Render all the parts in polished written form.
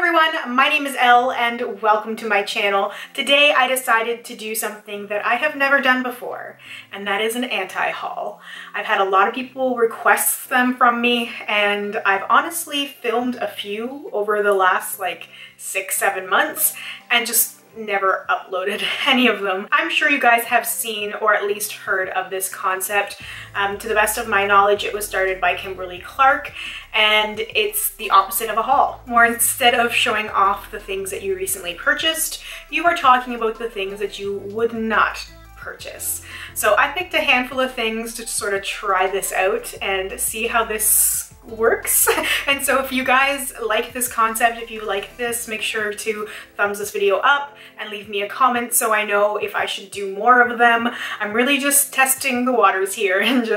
everyone, my name is Elle and welcome to my channel. Today I decided to do something that I have never done before, and that is an anti-haul. I've had a lot of people request them from me, and I've honestly filmed a few over the last like 6-7 months and just never uploaded any of them. I'm sure you guys have seen or at least heard of this concept. To the best of my knowledge, it was started by Kimberly Clark, and it's the opposite of a haul. Where instead of showing off the things that you recently purchased, you are talking about the things that you would not purchase. So I picked a handful of things to sort of try this out and see how this works. And so if you guys like this concept, if you like this, make sure to thumbs this video up and leave me a comment so I know if I should do more of them. I'm really just testing the waters here and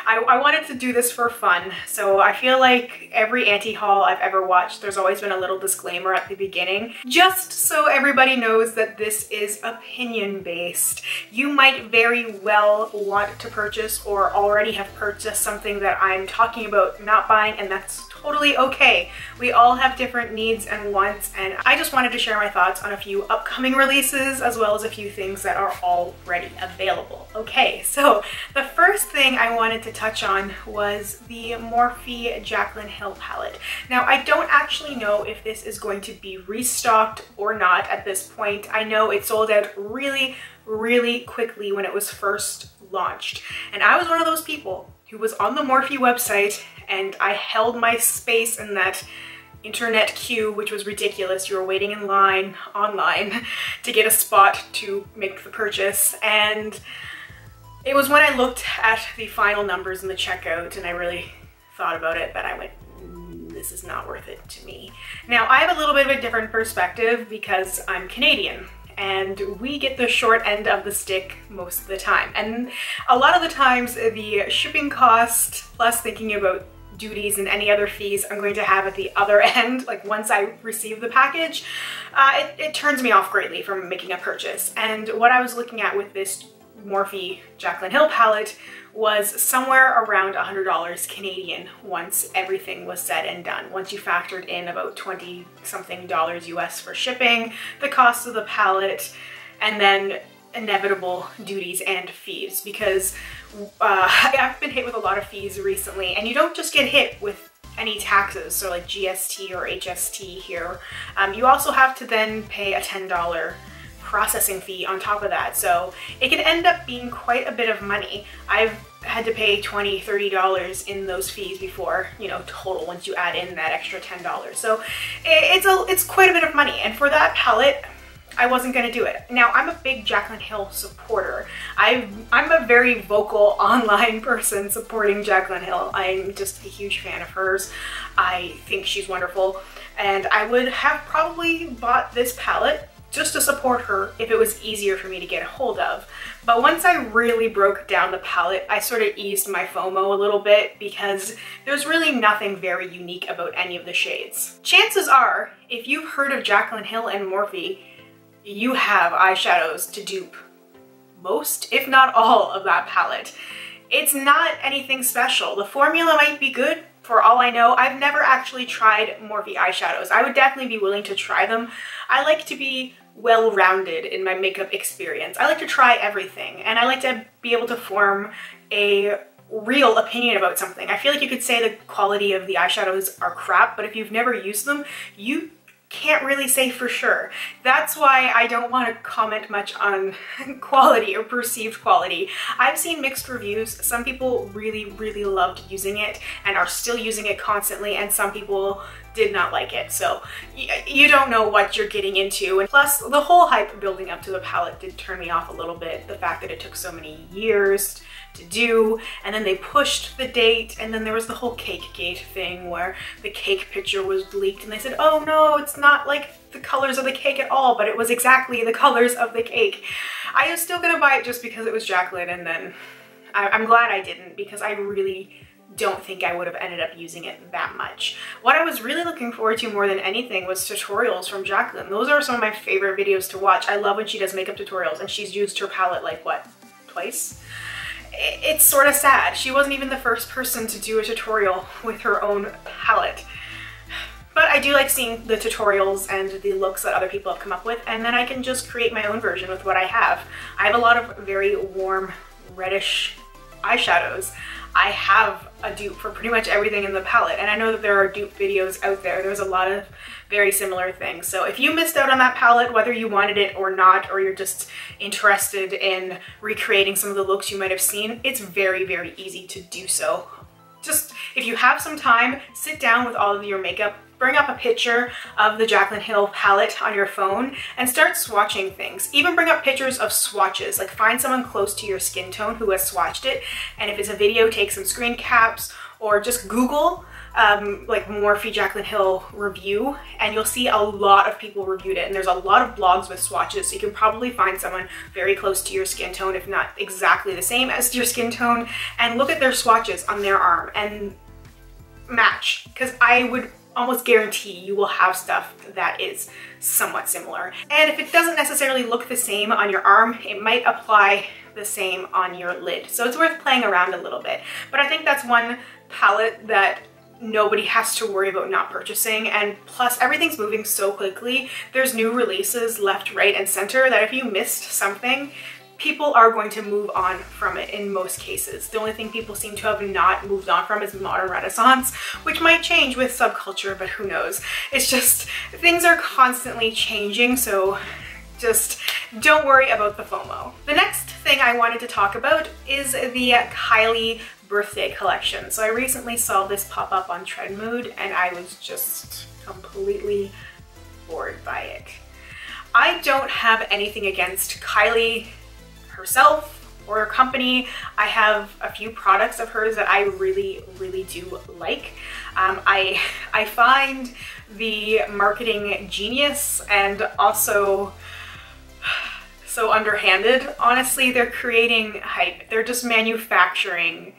I wanted to do this for fun. So I feel like every anti-haul I've ever watched, there's always been a little disclaimer at the beginning, just so everybody knows that this is opinion based. You might very well want to purchase or already have purchased something that I'm talking about not buying, and that's totally okay. We all have different needs and wants, and I just wanted to share my thoughts on a few upcoming releases as well as a few things that are already available. Okay, so the first thing I wanted to touch on was the Morphe Jaclyn Hill palette. Now, I don't actually know if this is going to be restocked or not at this point. I know it sold out really quickly when it was first launched, and I was one of those people who was on the Morphe website and I held my space in that internet queue, which was ridiculous. You were waiting in line online to get a spot to make the purchase, and it was when I looked at the final numbers in the checkout and I really thought about it that I went, this is not worth it to me. Now, I have a little bit of a different perspective because I'm Canadian, and we get the short end of the stick most of the time. And a lot of the times the shipping cost plus thinking about duties and any other fees I'm going to have at the other end, like once I receive the package, it turns me off greatly from making a purchase. And what I was looking at with this Morphe Jaclyn Hill palette was somewhere around $100 Canadian once everything was said and done. Once you factored in about 20 something dollars US for shipping, the cost of the palette, and then inevitable duties and fees, because I've been hit with a lot of fees recently, and you don't just get hit with any taxes, so like GST or HST here. You also have to then pay a $10 processing fee on top of that, so it can end up being quite a bit of money. I've had to pay $20, $30 in those fees before, you know, total once you add in that extra $10. So it's quite a bit of money, and for that palette, I wasn't gonna do it. Now, I'm a big Jaclyn Hill supporter. I'm a very vocal online person supporting Jaclyn Hill. I'm just a huge fan of hers. I think she's wonderful, and I would have probably bought this palette just to support her if it was easier for me to get a hold of. But once I really broke down the palette, I sort of eased my FOMO a little bit because there's really nothing very unique about any of the shades. Chances are, if you've heard of Jaclyn Hill and Morphe, you have eyeshadows to dupe most, if not all, of that palette. It's not anything special. The formula might be good, for all I know. I've never actually tried Morphe eyeshadows. I would definitely be willing to try them. I like to be well-rounded in my makeup experience. I like to try everything, and I like to be able to form a real opinion about something. I feel like you could say the quality of the eyeshadows are crap, but if you've never used them, you can't really say for sure. That's why I don't want to comment much on quality or perceived quality. I've seen mixed reviews. Some people really loved using it and are still using it constantly, and some people did not like it. So you don't know what you're getting into. And plus, the whole hype building up to the palette did turn me off a little bit. The fact that it took so many years to do, and then they pushed the date, and then there was the whole cake gate thing where the cake picture was leaked and they said, oh no, it's not like the colors of the cake at all, but it was exactly the colors of the cake. I was still gonna buy it just because it was Jaclyn, and then I'm glad I didn't, because I really don't think I would have ended up using it that much. What I was really looking forward to more than anything was tutorials from Jaclyn. Those are some of my favorite videos to watch. I love when she does makeup tutorials, and she's used her palette like, what, twice? It's sort of sad. She wasn't even the first person to do a tutorial with her own palette. But I do like seeing the tutorials and the looks that other people have come up with, and then I can just create my own version with what I have. I have a lot of very warm reddish eyeshadows. I have a dupe for pretty much everything in the palette, and I know that there are dupe videos out there. There's a lot of very similar things. So if you missed out on that palette, whether you wanted it or not, or you're just interested in recreating some of the looks you might have seen, it's very, very easy to do so. Just, if you have some time, sit down with all of your makeup, bring up a picture of the Jaclyn Hill palette on your phone and start swatching things. Even bring up pictures of swatches, like find someone close to your skin tone who has swatched it, and if it's a video, take some screen caps, or just Google like Morphe Jaclyn Hill review, and you'll see a lot of people reviewed it, and there's a lot of blogs with swatches, so you can probably find someone very close to your skin tone, if not exactly the same as your skin tone, and look at their swatches on their arm and match, because I would almost guarantee you will have stuff that is somewhat similar. And if it doesn't necessarily look the same on your arm, it might apply the same on your lid. So it's worth playing around a little bit. But I think that's one palette that nobody has to worry about not purchasing, and plus everything's moving so quickly. There's new releases left, right, and center that if you missed something, people are going to move on from it in most cases. The only thing people seem to have not moved on from is modern renaissance, which might change with subculture, but who knows. It's just, things are constantly changing, so just don't worry about the FOMO. The next thing I wanted to talk about is the Kylie birthday collection. So I recently saw this pop up on Trendmood, and I was just completely bored by it. I don't have anything against Kylie herself or her company. I have a few products of hers that I really, really do like. I find the marketing genius and also so underhanded. Honestly, they're creating hype. They're just manufacturing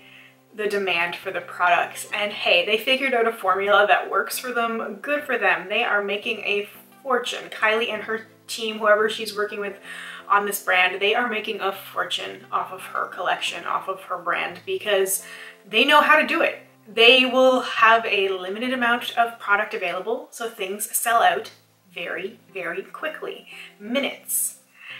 the demand for the products, and hey, they figured out a formula that works for them. Good for them. They are making a fortune. Kylie and her team, whoever she's working with on this brand, they are making a fortune off of her collection, off of her brand, because they know how to do it. They will have a limited amount of product available, so things sell out very, very quickly, minutes.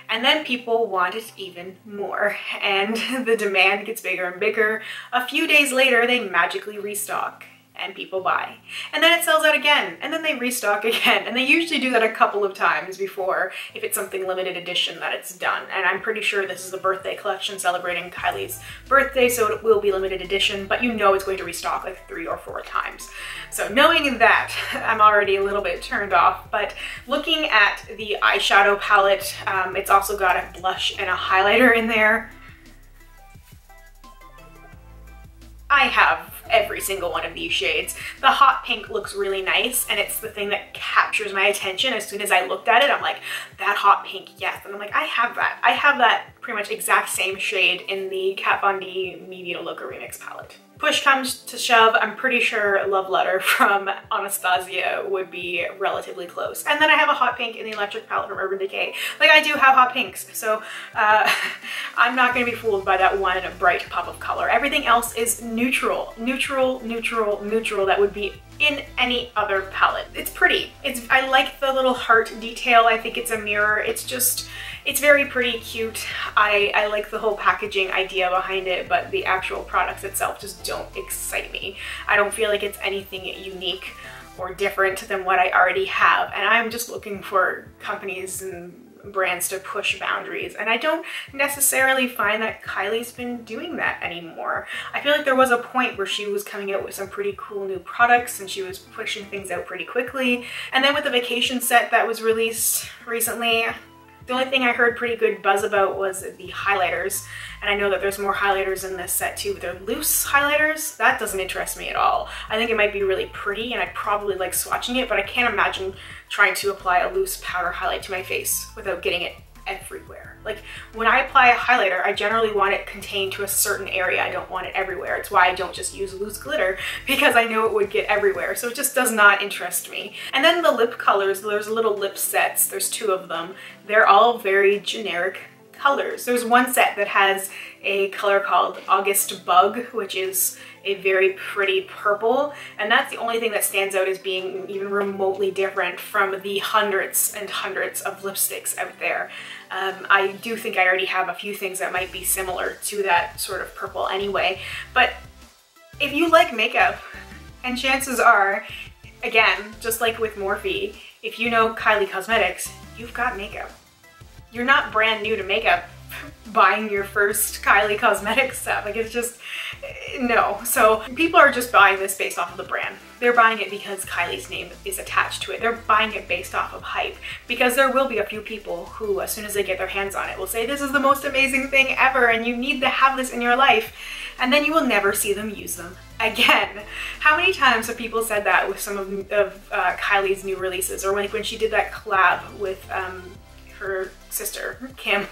And then people want it even more, and the demand gets bigger and bigger. A few days later, they magically restock, and people buy. And then it sells out again, and then they restock again. And they usually do that a couple of times before, if it's something limited edition, that it's done. And I'm pretty sure this is the birthday collection celebrating Kylie's birthday, so it will be limited edition, but you know it's going to restock like 3 or 4 times. So knowing that, I'm already a little bit turned off. But looking at the eyeshadow palette, it's also got a blush and a highlighter in there. I have every single one of these shades. The hot pink looks really nice, and it's the thing that captures my attention. As soon as I looked at it, I'm like, that hot pink, yes. And I'm like, I have that. I have that pretty much exact same shade in the Kat Von D Me Vita Loca Remix palette. Push comes to shove, I'm pretty sure Love Letter from Anastasia would be relatively close. And then I have a hot pink in the Electric palette from Urban Decay. Like, I do have hot pinks, so I'm not gonna be fooled by that one bright pop of color. Everything else is neutral, neutral, neutral, neutral that would be in any other palette. It's pretty. I like the little heart detail. I think it's a mirror. It's just, it's very pretty cute. I like the whole packaging idea behind it, but the actual products itself just don't excite me. I don't feel like it's anything unique or different than what I already have, and I'm just looking for companies and brands to push boundaries, and I don't necessarily find that Kylie's been doing that anymore. I feel like there was a point where she was coming out with some pretty cool new products and she was pushing things out pretty quickly, and then with the vacation set that was released recently, the only thing I heard pretty good buzz about was the highlighters, and I know that there's more highlighters in this set too, but they're loose highlighters. That doesn't interest me at all. I think it might be really pretty and I'd probably like swatching it, but I can't imagine trying to apply a loose powder highlight to my face without getting it everywhere. Like, when I apply a highlighter, I generally want it contained to a certain area. I don't want it everywhere. It's why I don't just use loose glitter, because I know it would get everywhere. So it just does not interest me. And then the lip colors, there's little lip sets. There's 2 of them. They're all very generic colors. There's one set that has a color called August Bug, which is a very pretty purple, and that's the only thing that stands out as being even remotely different from the hundreds and hundreds of lipsticks out there. I do think I already have a few things that might be similar to that sort of purple anyway, but if you like makeup, and chances are, again, just like with Morphe, if you know Kylie Cosmetics, you've got makeup. You're not brand new to makeup buying your first Kylie Cosmetics stuff. Like, it's just, no. So people are just buying this based off of the brand. They're buying it because Kylie's name is attached to it. They're buying it based off of hype, because there will be a few people who, as soon as they get their hands on it, will say, this is the most amazing thing ever and you need to have this in your life. And then you will never see them use them again. How many times have people said that with some of Kylie's new releases, or when she did that collab with her sister, Kim?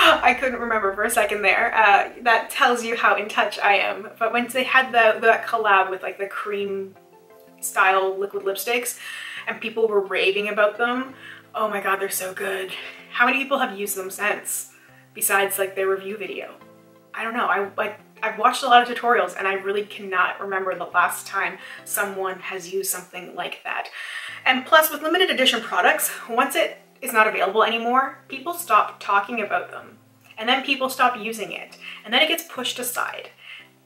I couldn't remember for a second there. That tells you how in touch I am. But when they had that collab with like the cream style liquid lipsticks and people were raving about them, oh my god, they're so good. How many people have used them since, besides like their review video? I don't know. I've watched a lot of tutorials and I really cannot remember the last time someone has used something like that. And plus, with limited edition products, once it is not available anymore, people stop talking about them, and then people stop using it, and then it gets pushed aside.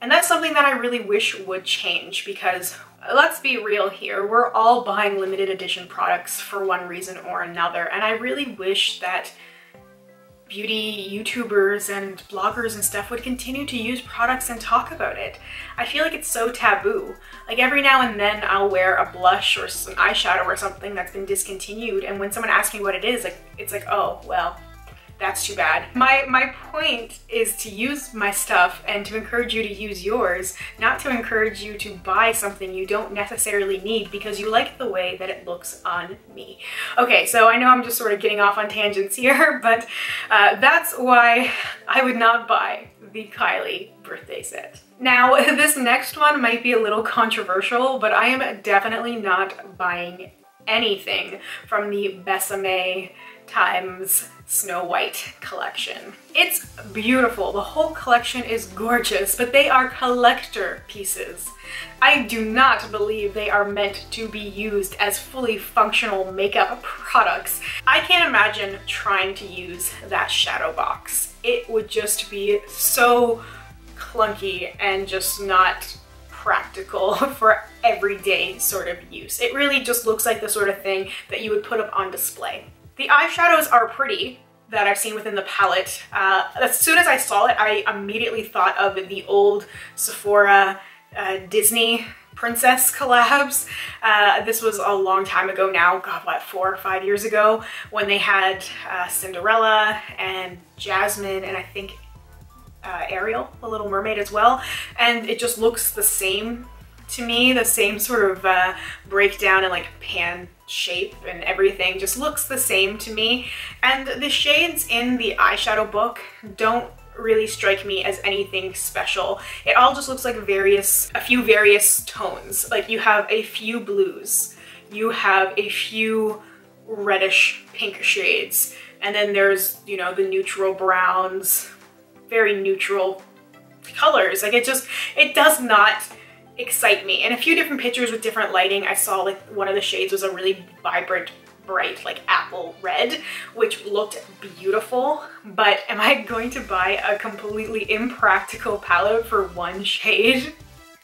And that's something that I really wish would change, because let's be real here, we're all buying limited edition products for one reason or another, and I really wish that beauty YouTubers and bloggers and stuff would continue to use products and talk about it. I feel like it's so taboo. Like, every now and then I'll wear a blush or some eyeshadow or something that's been discontinued, and when someone asks me what it is, like, it's like, oh, well, that's too bad. My point is to use my stuff and to encourage you to use yours, not to encourage you to buy something you don't necessarily need because you like the way that it looks on me. Okay, so I know I'm just sort of getting off on tangents here, but that's why I would not buy the Kylie birthday set. Now, this next one might be a little controversial, but I am definitely not buying anything from the Besame times Snow White collection. It's beautiful. The whole collection is gorgeous, but they are collector pieces. I do not believe they are meant to be used as fully functional makeup products. I can't imagine trying to use that shadow box. It would just be so clunky and just not practical for everyday sort of use. It really just looks like the sort of thing that you would put up on display. The eyeshadows are pretty that I've seen within the palette. As soon as I saw it, I immediately thought of the old Sephora Disney princess collabs. This was a long time ago now, god, what, 4 or 5 years ago, when they had Cinderella and Jasmine and I think Ariel, the Little Mermaid, as well. And it just looks the same to me, the same sort of breakdown and like pan shape and everything just looks the same to me. And the shades in the eyeshadow book don't really strike me as anything special. It all just looks like a few various tones. Like, you have a few blues, you have a few reddish pink shades, and then there's, you know, the neutral browns, very neutral colors. Like, it does not excite me. In a few different pictures with different lighting, I saw like one of the shades was a really vibrant, bright, like apple red, which looked beautiful. But am I going to buy a completely impractical palette for one shade?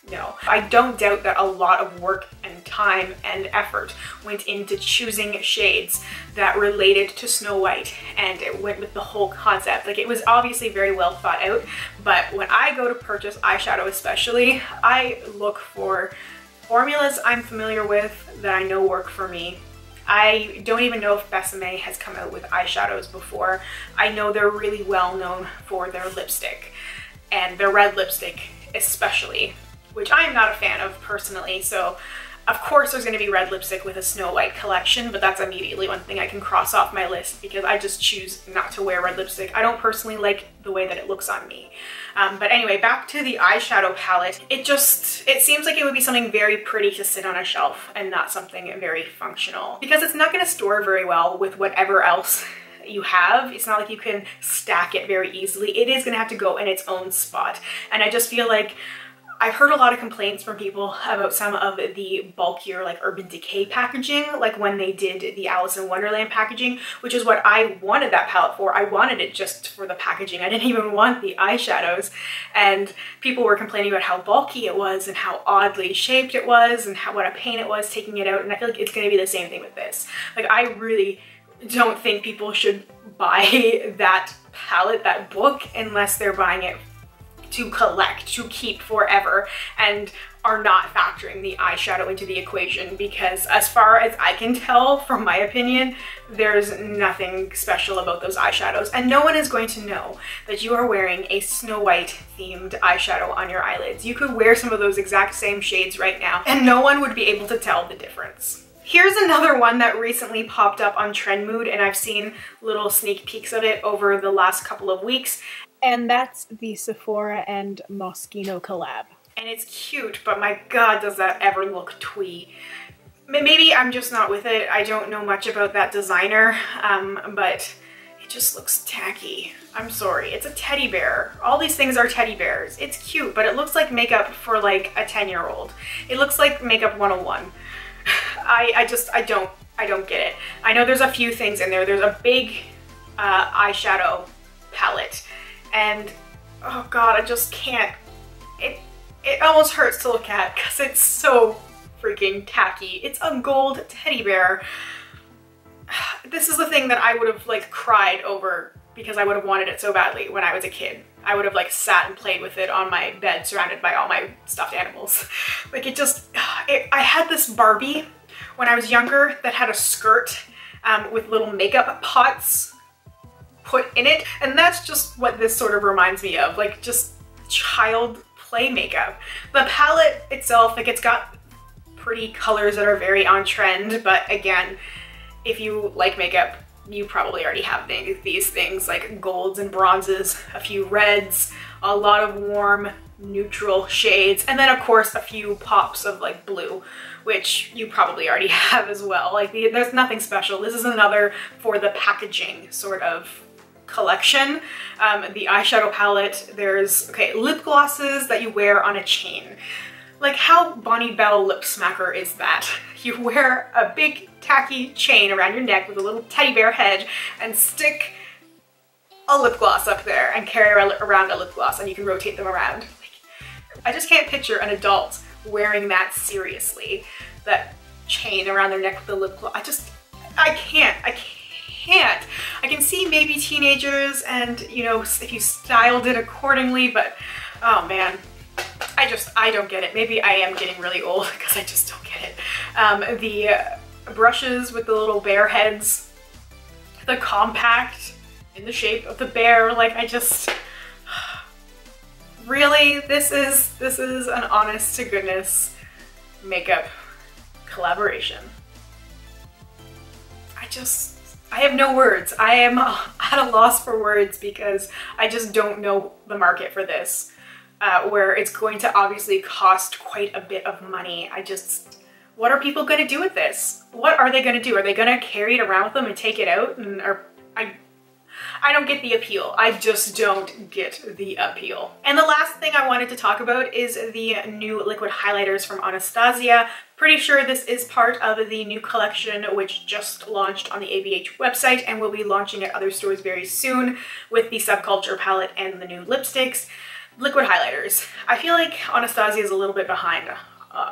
No. I don't doubt that a lot of work and time and effort went into choosing shades that related to Snow White, and it went with the whole concept. Like, it was obviously very well thought out, but when I go to purchase eyeshadow especially, I look for formulas I'm familiar with that I know work for me. I don't even know if Besame has come out with eyeshadows before. I know they're really well known for their lipstick, and their red lipstick especially, which I am not a fan of personally. So of course there's going to be red lipstick with a Snow White collection, but that's immediately one thing I can cross off my list because I just choose not to wear red lipstick. I don't personally like the way that it looks on me. But anyway, back to the eyeshadow palette. It seems like it would be something very pretty to sit on a shelf and not something very functional, because it's not going to store very well with whatever else you have. It's not like you can stack it very easily. It is gonna have to go in its own spot. And I just feel like I've heard a lot of complaints from people about some of the bulkier like Urban Decay packaging, like when they did the Alice in Wonderland packaging, which is what I wanted that palette for. I wanted it just for the packaging. I didn't even want the eyeshadows. And people were complaining about how bulky it was and how oddly shaped it was and what a pain it was taking it out. And I feel like it's gonna be the same thing with this. Like, I really don't think people should buy that palette, that book, unless they're buying it to collect, to keep forever, and are not factoring the eyeshadow into the equation, because as far as I can tell, from my opinion, there's nothing special about those eyeshadows, and no one is going to know that you are wearing a Snow White themed eyeshadow on your eyelids. You could wear some of those exact same shades right now, and no one would be able to tell the difference. Here's another one that recently popped up on Trend Mood, and I've seen little sneak peeks of it over the last couple of weeks. And that's the Sephora and Moschino collab. And it's cute, but my God, does that ever look twee. Maybe I'm just not with it. I don't know much about that designer, but it just looks tacky. I'm sorry, it's a teddy bear. All these things are teddy bears. It's cute, but it looks like makeup for like a 10-year-old. It looks like makeup 101. I don't get it. I know there's a few things in there. There's a big eyeshadow palette. And oh God, I just can't. It almost hurts to look at because it's so freaking tacky. It's a gold teddy bear. This is the thing that I would have like cried over because I would have wanted it so badly when I was a kid. I would have like sat and played with it on my bed surrounded by all my stuffed animals. Like I had this Barbie when I was younger that had a skirt with little makeup pots put in it, and that's just what this sort of reminds me of, like just child play makeup. The palette itself, like, it's got pretty colors that are very on trend, but again, if you like makeup, you probably already have these things like golds and bronzes, a few reds, a lot of warm neutral shades, and then of course a few pops of like blue, which you probably already have as well. Like, there's nothing special. This is another for the packaging sort of collection. The eyeshadow palette, there's, okay, lip glosses that you wear on a chain. Like, how Bonnie Bell lip smacker is that? You wear a big tacky chain around your neck with a little teddy bear head and stick a lip gloss up there and carry around a lip gloss, and you can rotate them around. I just can't picture an adult wearing that seriously. That chain around their neck with the lip gloss. I can't. I can see maybe teenagers and, you know, if you styled it accordingly, but oh man, I don't get it. Maybe I am getting really old because I just don't get it. The brushes with the little bear heads, the compact in the shape of the bear, like, I just, really, this is an honest to goodness makeup collaboration. I have no words. I am at a loss for words because I just don't know the market for this, where it's going to obviously cost quite a bit of money. What are people going to do with this? What are they going to do? Are they going to carry it around with them and take it out? And I don't get the appeal. I just don't get the appeal. And the last thing I wanted to talk about is the new liquid highlighters from Anastasia. Pretty sure this is part of the new collection, which just launched on the ABH website and will be launching at other stores very soon with the Subculture palette and the new lipsticks. Liquid highlighters. I feel like Anastasia is a little bit behind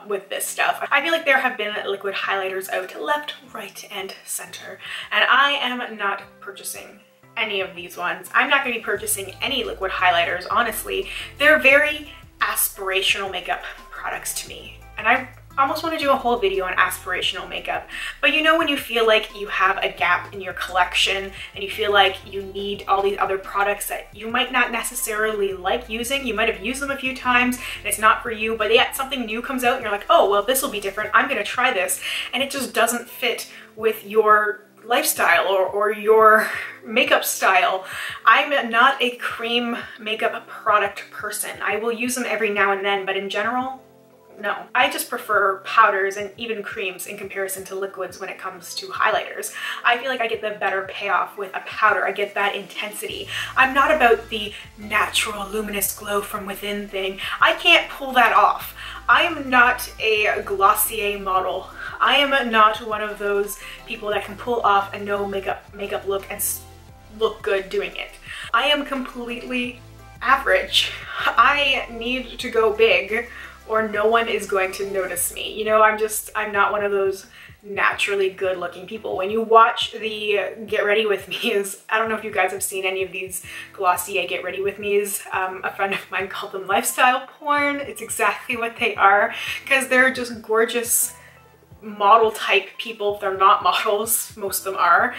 with this stuff. I feel like there have been liquid highlighters out left, right, and center, and I am not purchasing any of these ones. I'm not going to be purchasing any liquid highlighters, honestly. They're very aspirational makeup products to me, and I almost want to do a whole video on aspirational makeup. But you know when you feel like you have a gap in your collection and you feel like you need all these other products that you might not necessarily like using, you might have used them a few times and it's not for you, but yet something new comes out and you're like, oh, well, this will be different, I'm gonna try this, and it just doesn't fit with your lifestyle or your makeup style. I'm not a cream makeup product person. I will use them every now and then, but in general, No, I just prefer powders and even creams in comparison to liquids when it comes to highlighters. I feel like I get the better payoff with a powder. I get that intensity. I'm not about the natural luminous glow from within thing. I can't pull that off. I am not a Glossier model. I am not one of those people that can pull off a no makeup look and look good doing it. I am completely average. I need to go big or no one is going to notice me. You know, I'm not one of those naturally good looking people. When you watch the Get Ready With Me's, I don't know if you guys have seen any of these Glossier Get Ready With Me's. A friend of mine called them lifestyle porn. It's exactly what they are, because they're just gorgeous model type people. They're not models, most of them are,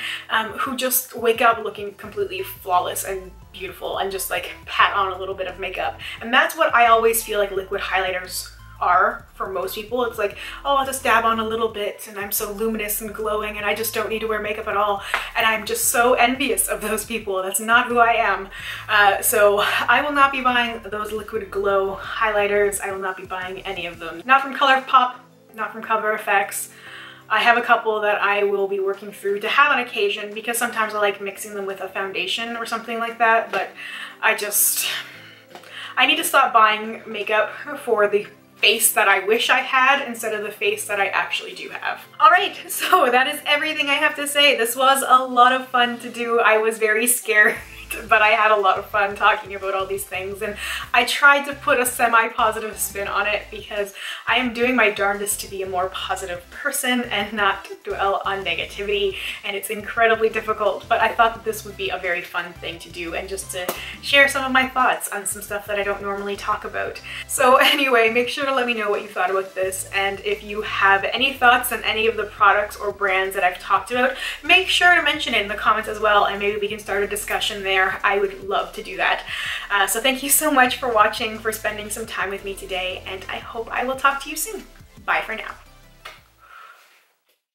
who just wake up looking completely flawless and beautiful and just like pat on a little bit of makeup. And that's what I always feel like liquid highlighters are for most people. It's like, oh, I'll just dab on a little bit and I'm so luminous and glowing and I just don't need to wear makeup at all. And I'm just so envious of those people. That's not who I am. So I will not be buying those liquid glow highlighters. I will not be buying any of them. Not from ColourPop, not from Cover FX. I have a couple that I will be working through to have on occasion, because sometimes I like mixing them with a foundation or something like that, but I need to stop buying makeup for the face that I wish I had instead of the face that I actually do have. Alright, so that is everything I have to say. This was a lot of fun to do. I was very scared, but I had a lot of fun talking about all these things, and I tried to put a semi-positive spin on it because I am doing my darndest to be a more positive person and not dwell on negativity, and it's incredibly difficult, but I thought that this would be a very fun thing to do and just to share some of my thoughts on some stuff that I don't normally talk about. So anyway, make sure to let me know what you thought about this, and if you have any thoughts on any of the products or brands that I've talked about, make sure to mention it in the comments as well, and maybe we can start a discussion there. I would love to do that. So thank you so much for watching, for spending some time with me today, and I hope I will talk to you soon. Bye for now.